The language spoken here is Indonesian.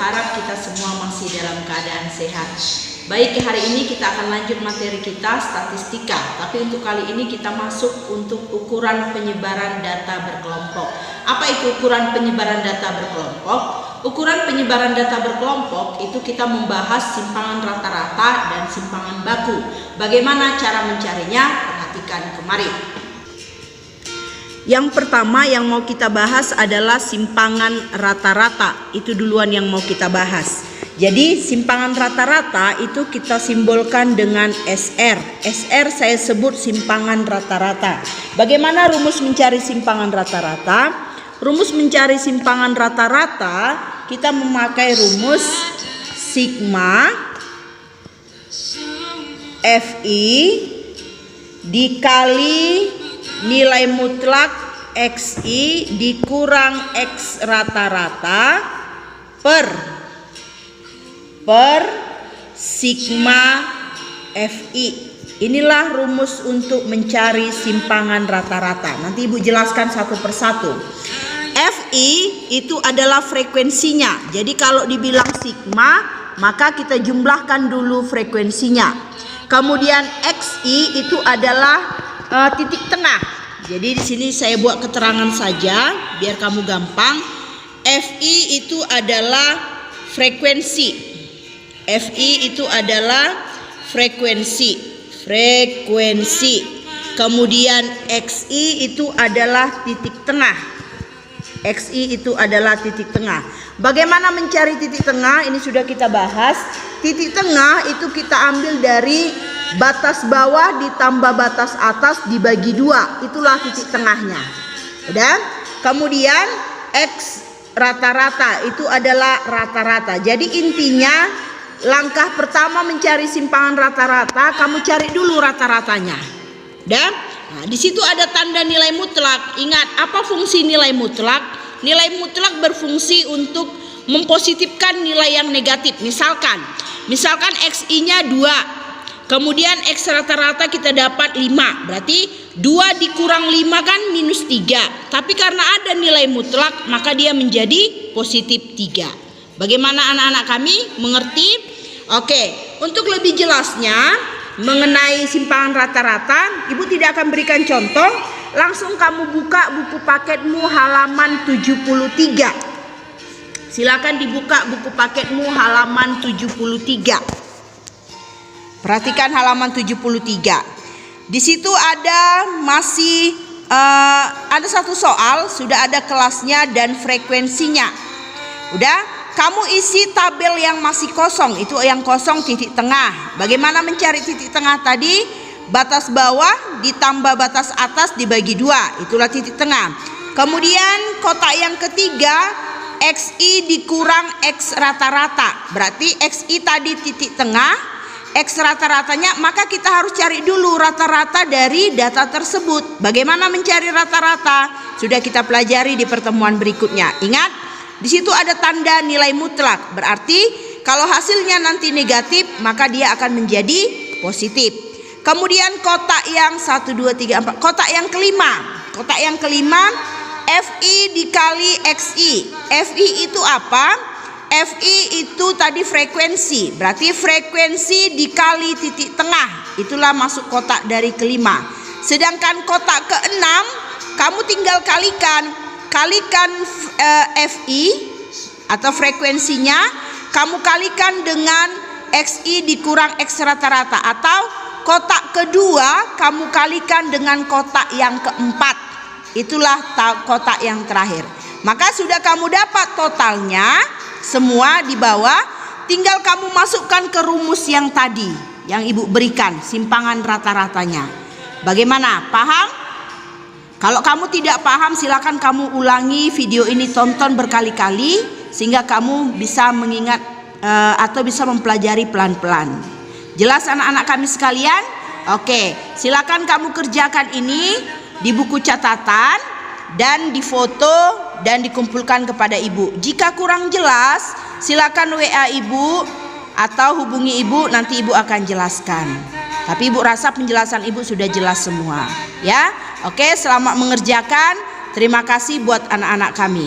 berharap kita semua masih dalam keadaan sehat. Baik, hari ini kita akan lanjut materi kita statistika. Tapi untuk kali ini kita masuk untuk ukuran penyebaran data berkelompok. Apa itu ukuran penyebaran data berkelompok? Ukuran penyebaran data berkelompok itu kita membahas simpangan rata-rata dan simpangan baku. Bagaimana cara mencarinya? Perhatikan kemari. Yang pertama yang mau kita bahas adalah simpangan rata-rata. Itu duluan yang mau kita bahas. Jadi simpangan rata-rata itu kita simbolkan dengan SR. SR saya sebut simpangan rata-rata. Bagaimana rumus mencari simpangan rata-rata? Rumus mencari simpangan rata-rata kita memakai rumus sigma FI dikali nilai mutlak XI dikurang X rata-rata per sigma FI. Inilah rumus untuk mencari simpangan rata-rata. Nanti Ibu jelaskan satu persatu. FI itu adalah frekuensinya. Jadi kalau dibilang sigma, maka kita jumlahkan dulu frekuensinya. Kemudian XI itu adalah titik tengah. Jadi di sini saya buat keterangan saja biar kamu gampang. FI itu adalah frekuensi. FI itu adalah frekuensi. Kemudian XI itu adalah titik tengah. XI itu adalah titik tengah. Bagaimana mencari titik tengah? Ini sudah kita bahas. Titik tengah itu kita ambil dari batas bawah ditambah batas atas dibagi 2. Itulah titik tengahnya. Dan kemudian X rata-rata itu adalah rata-rata. Jadi intinya langkah pertama mencari simpangan rata-rata, kamu cari dulu rata-ratanya. Dan di situ ada tanda nilai mutlak. Ingat, apa fungsi nilai mutlak? Nilai mutlak berfungsi untuk mempositifkan nilai yang negatif. Misalkan XI-nya 2. Kemudian X rata-rata kita dapat 5. Berarti 2 dikurang 5 kan minus 3. Tapi karena ada nilai mutlak, maka dia menjadi positif 3. Bagaimana anak-anak kami? Mengerti? Oke, untuk lebih jelasnya mengenai simpangan rata-rata, Ibu tidak akan berikan contoh. Langsung kamu buka buku paketmu halaman 73. Silakan dibuka buku paketmu halaman 73. Perhatikan halaman 73. Di situ ada masih ada satu soal, sudah ada kelasnya dan frekuensinya. Udah, kamu isi tabel yang masih kosong. Itu yang kosong titik tengah. Bagaimana mencari titik tengah tadi? Batas bawah ditambah batas atas dibagi 2. Itulah titik tengah. Kemudian kotak yang ketiga, XI dikurang X rata-rata. Berarti XI tadi titik tengah, X rata-ratanya, maka kita harus cari dulu rata-rata dari data tersebut. Bagaimana mencari rata-rata? Sudah kita pelajari di pertemuan berikutnya. Ingat, di situ ada tanda nilai mutlak. Berarti kalau hasilnya nanti negatif, maka dia akan menjadi positif. Kemudian kotak yang 1, 2, 3, 4. Kotak yang kelima. Kotak yang kelima, FI dikali XI. FI itu apa? FI itu tadi frekuensi. Berarti frekuensi dikali titik tengah. Itulah masuk kotak dari kelima. Sedangkan kotak keenam, kamu tinggal kalikan FI atau frekuensinya, kamu kalikan dengan XI dikurang X rata-rata. Atau kotak kedua kamu kalikan dengan kotak yang keempat. Itulah kotak yang terakhir. Maka sudah kamu dapat totalnya semua di bawah. Tinggal kamu masukkan ke rumus yang tadi yang Ibu berikan, simpangan rata-ratanya. Bagaimana? Paham? Kalau kamu tidak paham, silakan kamu ulangi video ini, tonton berkali-kali sehingga kamu bisa mengingat atau bisa mempelajari pelan-pelan. Jelas anak-anak kami sekalian? Oke, silakan kamu kerjakan ini di buku catatan dan difoto dan dikumpulkan kepada Ibu. Jika kurang jelas, silakan WA Ibu atau hubungi Ibu, nanti Ibu akan jelaskan. Tapi Ibu rasa penjelasan Ibu sudah jelas semua, ya. Oke, selamat mengerjakan. Terima kasih buat anak-anak kami.